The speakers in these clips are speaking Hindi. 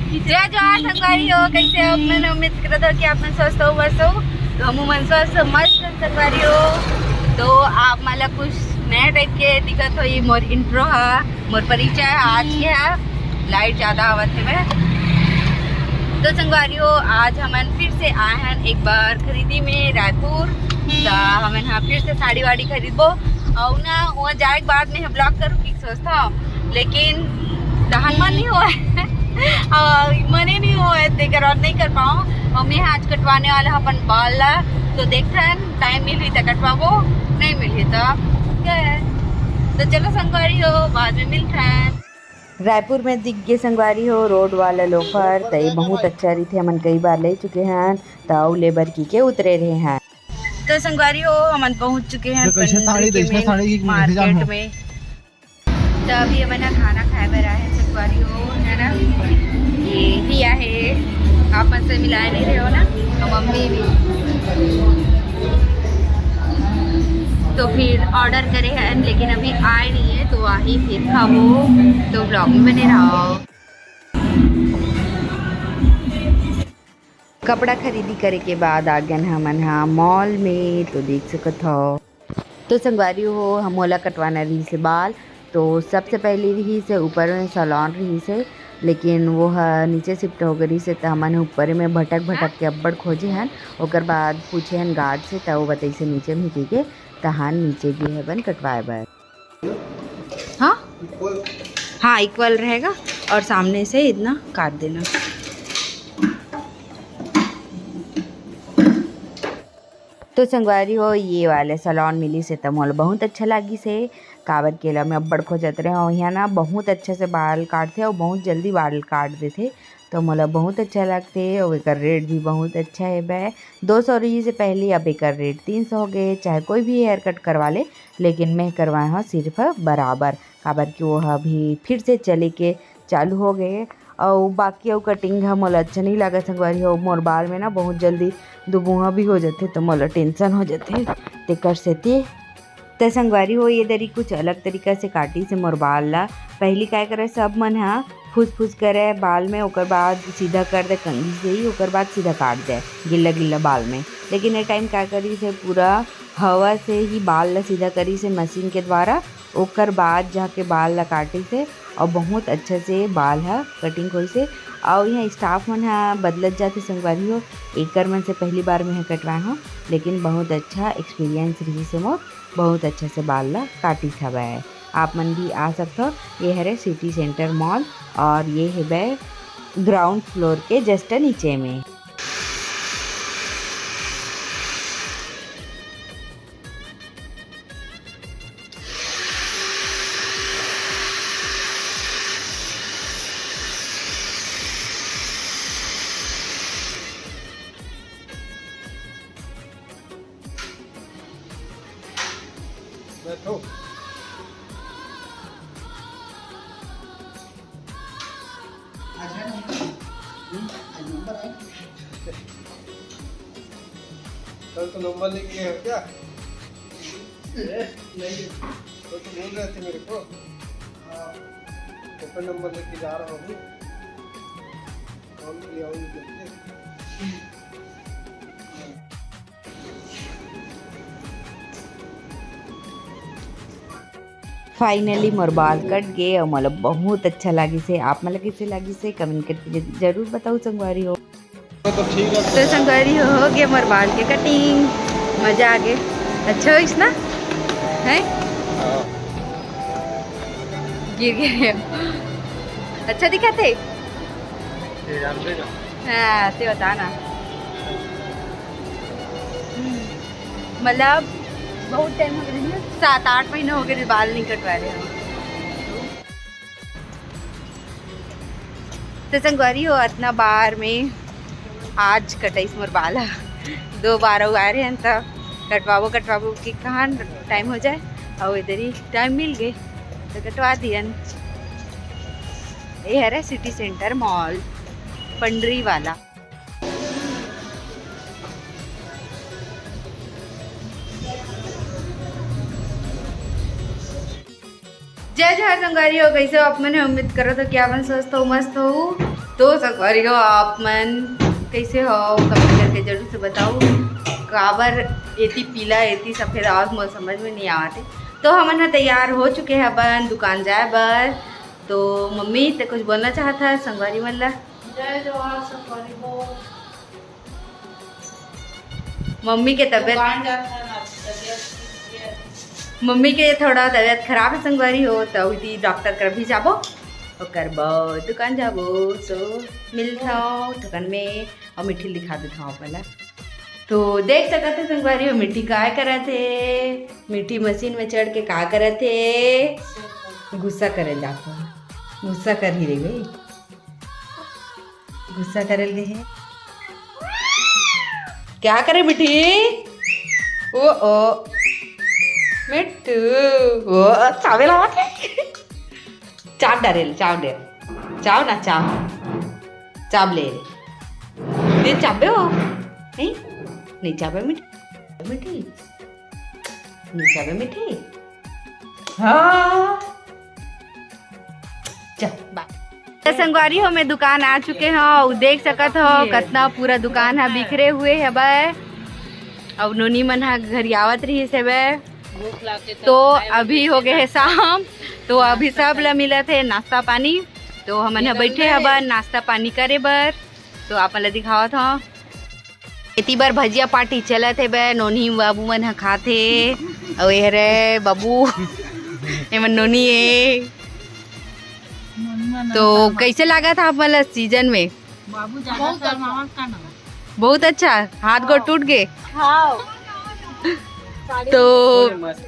जय जवाहर संगवारी हो। कैसे हो? मैंने उम्मीद करता था कि आप मन स्वस्थ हो बस हो तो हम मन स्वस्थ मस्त संगवारी हो। तो आप मला कुछ नया टाइप के दिक्कत हुई मोर इंट्रो है मोर परिचय आज के है लाइट ज़्यादा आवत है मैं तो संगवारी हो। आज हमन फिर से आए हैं एक बार खरीदी में रायपुर तो हमन हाँ फिर से साड़ी वाड़ी खरीदबो और ना वहाँ जाए के बाद में ब्लॉग करूँ कि सोचता हूँ लेकिन दहन मन नहीं हुआ मन ही नहीं हुआ देकर और नहीं कर पाऊँ और मैं आज कटवाने वाला अपन बाल ला तो देखते हैं टाइम मिली तो कटवाबो नहीं मिली तो क्या है तो चलो संगवारी हो बाद में मिलते हैं। रायपुर में दिख गए संगवारी हो रोड वाला लोफर तो ये बहुत अच्छा रही थे हमन कई बार ले चुके हैं तो लेबर की के उतरे रहे हैं तो संगवारी हो हमन पहुंच चुके हैं मार्केट में तो अभी हमें खाना खाए बर आए हैं संगवारी हो है ना ये पिया है आप मन से मिलाए नहीं रहे हो ना तो मम्मी भी तो फिर ऑर्डर करे हैं लेकिन अभी आए नहीं है तो आही फिर खाओ तो ब्लॉग में बने रहो। कपड़ा खरीदी करे के बाद आ गए हमन हाँ मॉल में तो देख सकत हो तो संगवारी हो हम मोला कटवाना रही से बाल तो सबसे पहले रही से ऊपर में सैलून रही से लेकिन वो नीचे शिफ्ट हो गई से तो हमन ऊपर में भटक के अब्बड़ खोजे हैं ओकर बाद पूछे हैं गार्ड से तो वो बताई से नीचे में के तहान नीचे भी है बन कटवाए बार हाँ इक्वल रहेगा और सामने से इतना काट देना। तो संगवारी हो ये वाले सैलून मिली से तो मोल बहुत अच्छा लगी से काबर केला में अब्बड़ खोजत रहे और यहाँ ना बहुत अच्छे से बाल काटते और बहुत जल्दी बाल काट देते तो मोला बहुत अच्छा लगते और एक रेट भी बहुत अच्छा है बै 200 रुपये से पहले अब एक रेट 300 हो गए चाहे कोई भी हेयर कट करवा ले लेकिन मैं करवाए हूँ सिर्फ बराबर काबर कि वो अभी फिर से चले के चालू हो गए और बाकी और कटिंग है मोला अच्छा नहीं लगा संगवारी हो मोर बाल में ना बहुत जल्दी दुबुहा भी हो जाते तो मोला टेंशन हो जाते ते कर सेती तो संगवारी हो ये दरी कुछ अलग तरीका से काटी से मोर बाल ला पहली काय करे सब मन हाँ फूस करे बाल में ओकर बाद सीधा कर दे कंघी से ही ओकर बाद सीधा काट दे गिल्ला बाल में लेकिन ये टाइम क्या करी से पूरा हवा से ही बाल ला सीधा करी से मशीन के द्वारा ओकर बाद जाके बाल ला काटी से और बहुत अच्छे से बाल है कटिंग हुई से और यहाँ स्टाफ मन है बदलत जाते संगवारी हो एक मन से पहली बार में कटवाए हूँ लेकिन बहुत अच्छा एक्सपीरियंस रही से मोर बहुत अच्छे से बाल ला काटी था वह आप मन भी आ सकते हो। ये है सिटी सेंटर मॉल और ये है वह ग्राउंड फ्लोर के जस्ट नीचे में। बैठो कल तो नंबर लेके गए हो क्या? नहीं तो बोल रहे थे मेरे को ओपन नंबर लेके जा रहा हूँ कॉल के लिए आऊँगी। फाइनली मोर बाल कट गए और मतलब बहुत अच्छा लगी से आप मतलब कैसे लगी से कमेंट करके जरूर बताओ संगवारी हो। तो ठीक है तो संगवारी हो गया मोर बाल के कटिंग मजा आ गया अच्छा हो ना है गिर गए अच्छा दिखा थे हाँ ते बता ना मतलब बहुत टाइम हो गया 7-8 महीने हो गए बाल नहीं कटवा रहे हम तो संगवारी हो इतना बार में आज कटाई मोर बाल 2 बार उगा रहे हैं तो कटवाबो कि कहाँ टाइम हो जाए और इधर ही टाइम मिल गए तो कटवा दियन। ये है सिटी सेंटर मॉल पंडरी वाला। जय जय संगवारी हो, कैसे हो आप मन? उम्मीद करो तो क्या मन स्वस्थ हो, मस्त हो। तो संगवारी हो आप मन कैसे हो, कमेंट करके जरूर से बताओ। काबर एती पीला एती सफ़ेद आवाज मोर समझ में नहीं आते। तो हमन तैयार हो चुके हैं अपन दुकान जाए बर। तो मम्मी तो कुछ बोलना चाहता है संगवारी मन ला? जय जवाहर संगवारी हो। मम्मी के तबीयत दुकान जाता है ना, मम्मी के थोड़ा तबीयत खराब है संगवारी हो, तो इति डॉक्टर कर भी जाबो और दुकान जाबो। तो मिलता हूँ दुकान में और मिट्टी दिखा देता हूँ पहला। तो देख सकते थे संगवारी हो मिट्टी काय करा थे। मिट्टी मशीन में चढ़ के का करा थे, गुस्सा करे जाता। गुस्सा कर ही रही भाई, गुस्सा करे ले है। क्या करे मिट्टी? ओ मिट्टू वो चावे लावत है। चाव डारेल, चाव दे, चाव ना चाव, चाव ले रे दे, चावे हो नहीं चावे मिट्टी, मिट्टी नहीं चावे मिट्टी। हाँ चल बाय। संगवारी हो मैं दुकान आ चुके हो, देख सकत हो कितना पूरा दुकान है बिखरे हुए है बे। अब नोनी मन हा घर आवत रही से बे। तो अभी हो गए है शाम, तो अभी सब ला मिला थे नाश्ता पानी। तो हमन बैठे है बर नाश्ता पानी करे बर। तो आप ला दिखावत हो इती बार भजिया पार्टी चला थे बे। नोनी बाबू मन हा खाथे और ये रे बाबू एमन नोनी है। तो कैसे लगा था आप वाला सीजन में? बाबू ज्यादा बहुत अच्छा, हाथ गोड़ टूट गए। तो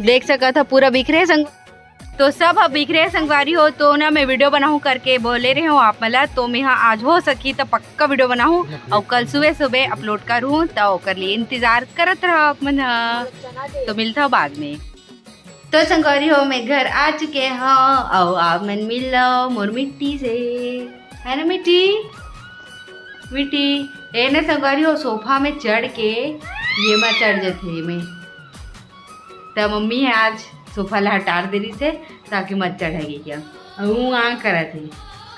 देख सका था पूरा बिखरे संग, तो सब बिखरे संगवारी हो। तो ना मैं वीडियो बनाऊँ करके बोले रही हूँ आप मला। तो मैं आज हो सकी तो पक्का वीडियो बनाऊँ और कल सुबह सुबह अपलोड करूँ। तो कर लिए इंतजार करत रहो आप मन। तो मिलता हूँ बाद में। तो संगवारी हो मैं घर आ चुके हैं और आप मन मिल लो मोर मिट्टी से, है ना मिट्टी? मिट्टी ए ना संगवारी हो सोफा में चढ़ के ये मैं चढ़ जाते मैं। तो मम्मी है आज सोफा ला हटा दे रही से ताकि मत चढ़ेगी क्या। वो आ करा थे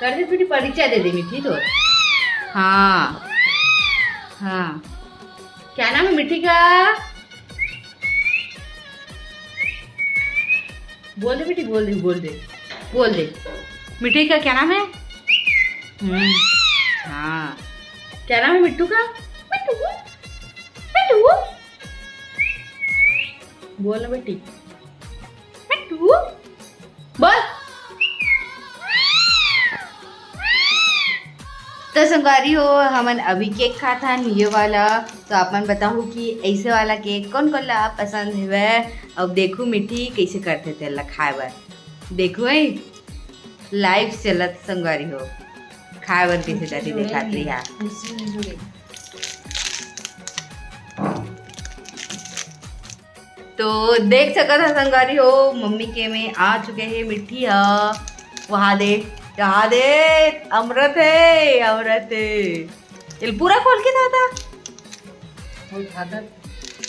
कर दे बेटी, परिचय दे दे मिट्टी तो। हाँ हाँ क्या नाम है मिट्टी का? बोल दे बेटी, बोल दे बोल दे बोल दे। मिट्टी का क्या नाम है? हाँ क्या नाम है मिट्टू का? मिट्टू मिट्टू बोल ना बेटी, मिट्टू बोल। तो संगवारी हो हमन अभी केक खाता है ये वाला। तो आप मन बताऊँ कि ऐसे वाला केक कौन कौन ला पसंद है। अब देखो मिट्टी कैसे करते थे ला खाए बर। देखो लाइव चलत संगवारी हो खाए बर कैसे जाती दिखात रही है। तो देख सका था संगवारी हो मम्मी के में आ चुके हैं मिट्टी है। वहाँ दे यहाँ दे, अमृत है अमृत है। ये पूरा खोल के था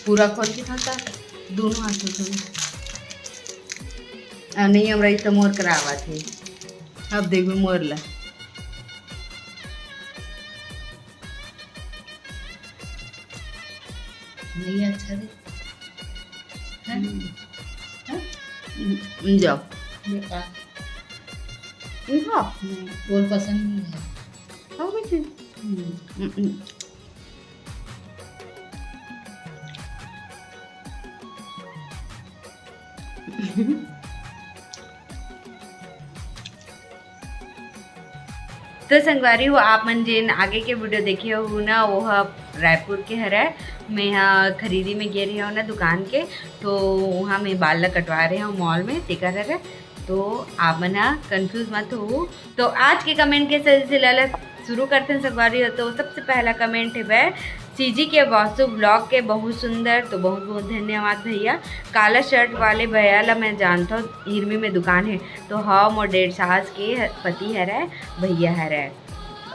पूरा खोल के था दोनों हाथों से। नहीं अमृत तो मोर करावा थे। अब देखो मोर ला नहीं अच्छा दे। जाओ बोल पसंद नहीं है। तो संगवारी हो आप मन जिन आगे के वीडियो देखे हो ना वो रायपुर के हर है। मैं यहाँ खरीदी में गे रही हूँ ना दुकान के। तो वहाँ मैं बाल कटवा रही हूँ मॉल में टिका रह। तो आप मन कंफ्यूज मत हो। तो आज के कमेंट के सिलसिला शुरू करते हैं संगवारी हो। तो सबसे पहला कमेंट है वह सीजी के वासु ब्लॉग के बहुत सुंदर। तो बहुत बहुत धन्यवाद भैया। काला शर्ट वाले भैया ला मैं जानता हूँ, हिरमी में दुकान है। तो हाँ मोर 1.5 साल के पति है भैया है।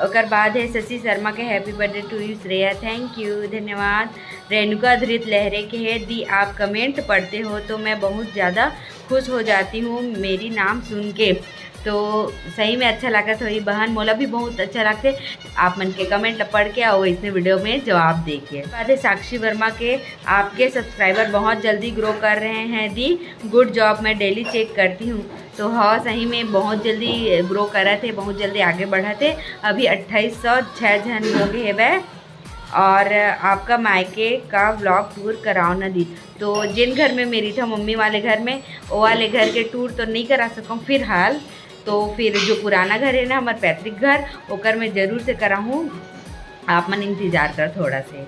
ओकर बाद है शशि शर्मा के happy birthday to you Shreya, thank you, धन्यवाद। रेणुका धृत लहरे के है दी आप कमेंट पढ़ते हो तो मैं बहुत ज़्यादा खुश हो जाती हूँ मेरी नाम सुन के, तो सही में अच्छा लगा। थोड़ी बहन मोला भी बहुत अच्छा लगते आप मन के कमेंट पढ़ के और इसने वीडियो में जवाब देखिए। बाद है साक्षी वर्मा के आपके सब्सक्राइबर बहुत जल्दी ग्रो कर रहे हैं दी, गुड जॉब, मैं डेली चेक करती हूँ। तो हाँ सही में बहुत जल्दी ग्रो करा थे, बहुत जल्दी आगे बढ़ा थे। अभी 2806 जन हो गए वह। और आपका मायके का व्लॉग टूर कराओ ना दी, तो जिन घर में मेरी था मम्मी वाले घर में वो वाले घर के टूर तो नहीं करा सकूँ फिलहाल, तो फिर जो पुराना घर है ना हमारे पैतृक घर ओकर में ज़रूर से कराऊँ, आप मन इंतज़ार कर थोड़ा से।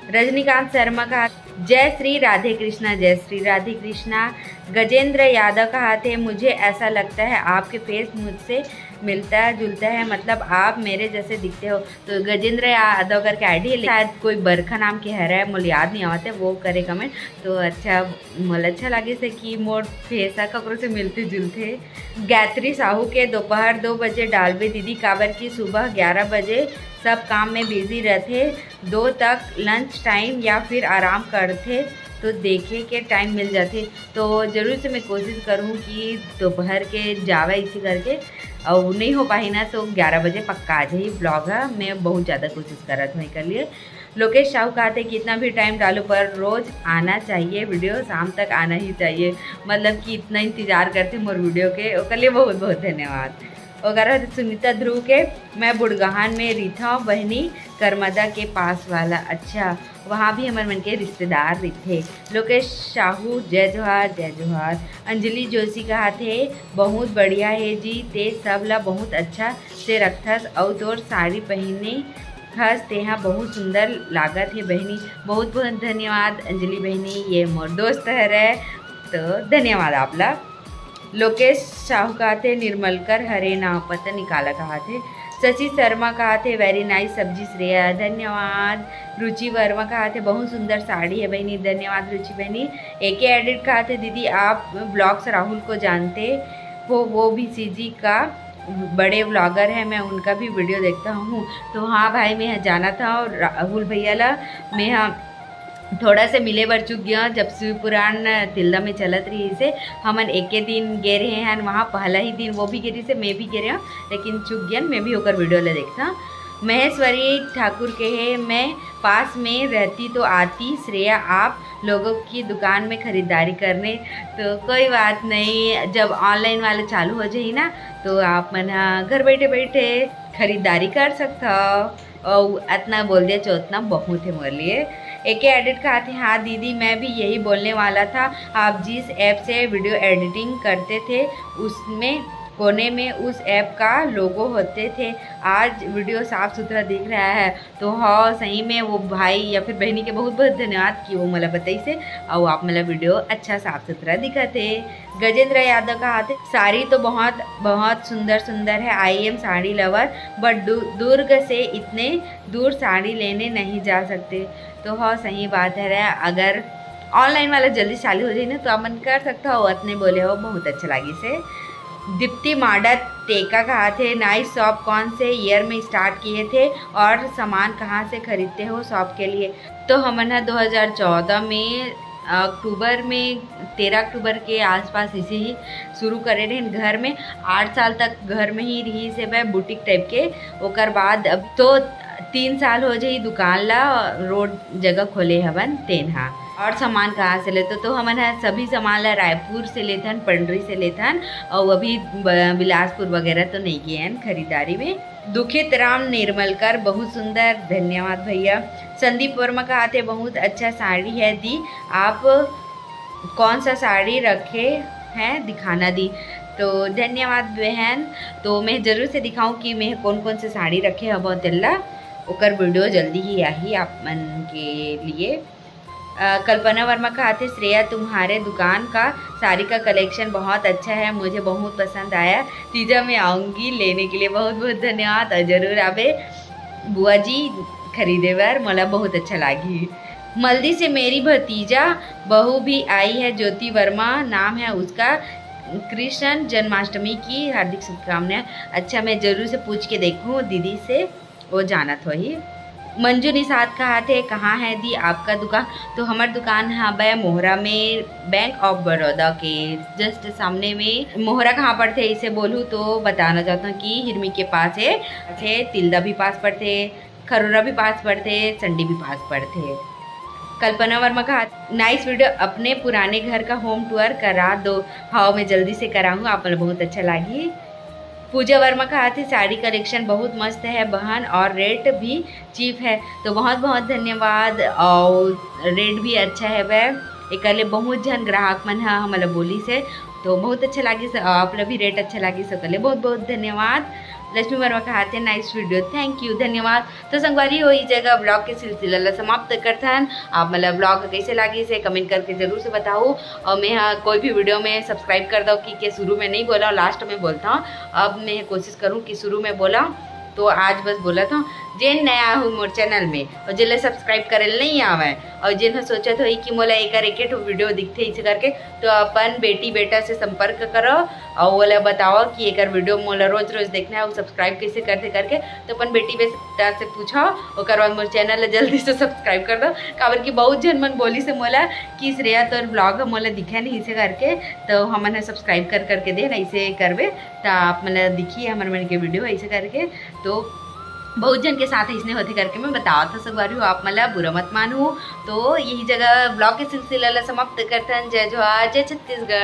रजनीकांत शर्मा का जय श्री राधे कृष्णा, जय श्री राधे कृष्णा। गजेंद्र यादव कहा थे मुझे ऐसा लगता है आपके फेस मुझसे मिलता जुलता है, मतलब आप मेरे जैसे दिखते हो। तो गजेंद्र यादव करके आईडी है, शायद कोई बरखा नाम के है रहा, मुझे याद नहीं आते, वो करे कमेंट। तो अच्छा मुझे अच्छा लगे से कि मोर फेसा ककरों से मिलते जुलते। गायत्री साहू के दोपहर 2 बजे डालबे दीदी, काबर की सुबह 11 बजे सब काम में बिजी रहते, 2 तक लंच टाइम या फिर आराम करते, तो देखे के टाइम मिल जाते। तो ज़रूर से मैं कोशिश करूँ कि दोपहर के जावे इसी करके, और नहीं हो पाई ना तो 11 बजे पक्का आ जाए ब्लॉग है। मैं बहुत ज़्यादा कोशिश कर रहा था मैं कर लिए। लोकेश साहू कहते कितना भी टाइम डालो पर रोज़ आना चाहिए वीडियो, शाम तक आना ही चाहिए, मतलब कि इतना इंतज़ार करते मोर वीडियो के, उसके लिए बहुत बहुत धन्यवाद। वगैरह सुनीता ध्रुव के मैं बुड़गहान में रीथा बहनी करमदा के पास वाला, अच्छा वहाँ भी हमारे मन के रिश्तेदार थे। लोकेश साहू जय जोहार, जय जोहार। अंजलि जोशी कहा थे बहुत बढ़िया है जी, ते सब ला बहुत अच्छा से रखथस और तोर साड़ी पहने खस तेहा बहुत सुंदर लागत है बहनी, बहुत बहुत धन्यवाद अंजलि बहनी, ये मोर दोस्त है रे, तो धन्यवाद आपला। लोकेश साहू कहा थे निर्मलकर हरे नाम पता निकाला कहा थे। शशि शर्मा कहा थे वेरी नाइस सब्जी श्रेया, धन्यवाद। रुचि वर्मा कहा थे बहुत सुंदर साड़ी है बहनी, धन्यवाद रुचि बहनी। एके एडिट कहा थे दीदी आप ब्लॉग्स राहुल को जानते हो, वो भी सीजी का बड़े व्लॉगर है, मैं उनका भी वीडियो देखता हूँ। तो हाँ भाई मैं जाना था और राहुल भैया ला मैं थोड़ा से मिले बर चुक गया, जब शिव पुराण तिल्दा में चलत रही से हमन एक दिन गे रहे हैं वहाँ, पहला ही दिन वो भी गे रही से मैं भी गे रहा हूँ, लेकिन चुक गया मैं भी होकर वीडियो ले देखता। महेश्वरी ठाकुर के है मैं पास में रहती तो आती श्रेया आप लोगों की दुकान में ख़रीदारी करने, तो कोई बात नहीं, जब ऑनलाइन वाले चालू हो जाए ना तो आप मन घर बैठे बैठे ख़रीदारी कर सकता हो, और इतना बोल दिया तो उतना बहुत है मेरे लिए। एक एडिट कहा थे हाँ दीदी मैं भी यही बोलने वाला था, आप जिस ऐप से वीडियो एडिटिंग करते थे उसमें कोने में उस ऐप का लोगो होते थे, आज वीडियो साफ़ सुथरा दिख रहा है। तो हाँ सही में वो भाई या फिर बहनी के बहुत बहुत धन्यवाद कि वो मतलब बताई से और आप मतलब वीडियो अच्छा साफ़ सुथरा दिखा थे। गजेंद्र यादव कहा थे साड़ी तो बहुत बहुत सुंदर सुंदर है, I am sari lover but Durg से इतने दूर साड़ी लेने नहीं जा सकते। तो हाँ सही बात है, अगर ऑनलाइन वाला जल्दी चालू हो जाए ना तो आप मन कर सकता हो, इतने बोले हो बहुत अच्छा लगी से। दीप्ति माडा टेका कहा थे नाइस शॉप कौन से ईयर में स्टार्ट किए थे और सामान कहाँ से खरीदते हो शॉप के लिए। तो हमने 2014 में अक्टूबर में 13 अक्टूबर के आसपास इसे ही शुरू करे रहे घर में, 8 साल तक घर में ही रही से वह बुटीक टाइप के, ओकर बाद अब तो 3 साल हो जाए दुकान ला रोड जगह खोले हवन तेनहा। और सामान कहाँ से लेते तो हमन सभी सामान ला रायपुर से लेथन, पंडरी से लेथन, और अभी बिलासपुर वगैरह तो नहीं गए हैं खरीदारी में। दुखित राम निर्मलकर बहुत सुंदर, धन्यवाद भैया। संदीप वर्मा कहा थे बहुत अच्छा साड़ी है दी, आप कौन सा साड़ी रखे हैं दिखाना दी। तो धन्यवाद बहन, तो मैं ज़रूर से दिखाऊं कि मैं कौन कौन से साड़ी रखे है बहुत अल्लाह, ओकर वीडियो जल्दी ही आई आप मन के लिए। कल्पना वर्मा कहा थे श्रेया तुम्हारे दुकान का साड़ी का कलेक्शन बहुत अच्छा है, मुझे बहुत पसंद आया, तीजा में आऊँगी लेने के लिए, बहुत बहुत धन्यवाद। और ज़रूर आवे बुआ जी खरीदे बार, मला बहुत अच्छा लगी। मल्दी से मेरी भतीजा बहू भी आई है, ज्योति वर्मा नाम है उसका, कृष्ण जन्माष्टमी की हार्दिक शुभकामनाएं। अच्छा, मैं ज़रूर से पूछ के देखूँ दीदी से, वो जाना तो ही। मंजू निषाद कहा थे कहाँ है दी आपका दुकान? तो हमार दुकान है बे मोहरा में, बैंक ऑफ बड़ौदा के जस्ट सामने में। मोहरा कहाँ पड़ते है इसे बोलूँ तो बताना चाहता हूँ कि हिरमी के पास है, तिल्दा भी पास पड़ते, खरोरा भी पास पड़ते, संडी भी पास पड़ते। कल्पना वर्मा का नाइस वीडियो, अपने पुराने घर का होम टूर करा दो। हाँ, मैं जल्दी से कराऊँ, आप लोग बहुत अच्छा लगी। पूजा वर्मा का हाथ साड़ी कलेक्शन बहुत मस्त है बहन, और रेट भी चीप है। तो बहुत बहुत धन्यवाद, और रेट भी अच्छा है वह एक बहुत जन ग्राहक मन है हमारा बोली से, तो बहुत अच्छा लगी। आप लोग भी रेट अच्छा लगी सकले, बहुत बहुत धन्यवाद। लक्ष्मी वर्मा का हाथ है नाइस वीडियो, थैंक यू, धन्यवाद। तो संगवारी हो इस जगह ब्लॉग के सिलसिला ला समाप्त करथन। आप मतलब ब्लॉग कैसे लगी से कमेंट करके जरूर से बताओ। और मैं कोई भी वीडियो में सब्सक्राइब कर दो कि शुरू में नहीं बोला, लास्ट में बोलता हूँ। अब मैं कोशिश करूँ कि शुरू में बोला, तो आज बस बोला था। जेन नया हूँ मोर चैनल में और जिले सब्सक्राइब करे नहीं आवे, और जिन सोचा था कि मोला एक वीडियो दिखते इसे करके, तो अपन बेटी बेटा से संपर्क करो और बोला बताओ कि एक वीडियो मोला रोज रोज देखना है, वो सब्सक्राइब कैसे करते करके। तो अपन बेटी बेटा से पूछो, और बाद मोर चैनल जल्दी से सब्सक्राइब कर दो। काबर की बहुत जन मन बोली से मोला कि श्रेया तोर ब्लॉग मोला दिखा नहीं इसे करके, तो हमने सब्सक्राइब कर करके दे ना ऐसे करवे, तो आप मैंने दिखी हमारे मन के वीडियो ऐसे करके। तो बहुत जन के साथ इसने होते करके मैं बतावा था सकवारी हूँ, आप मतलब बुरा मत मानो। तो यही जगह ब्लॉग के सिलसिला समाप्त करते हैं। जय जोहार, जय छत्तीसगढ़।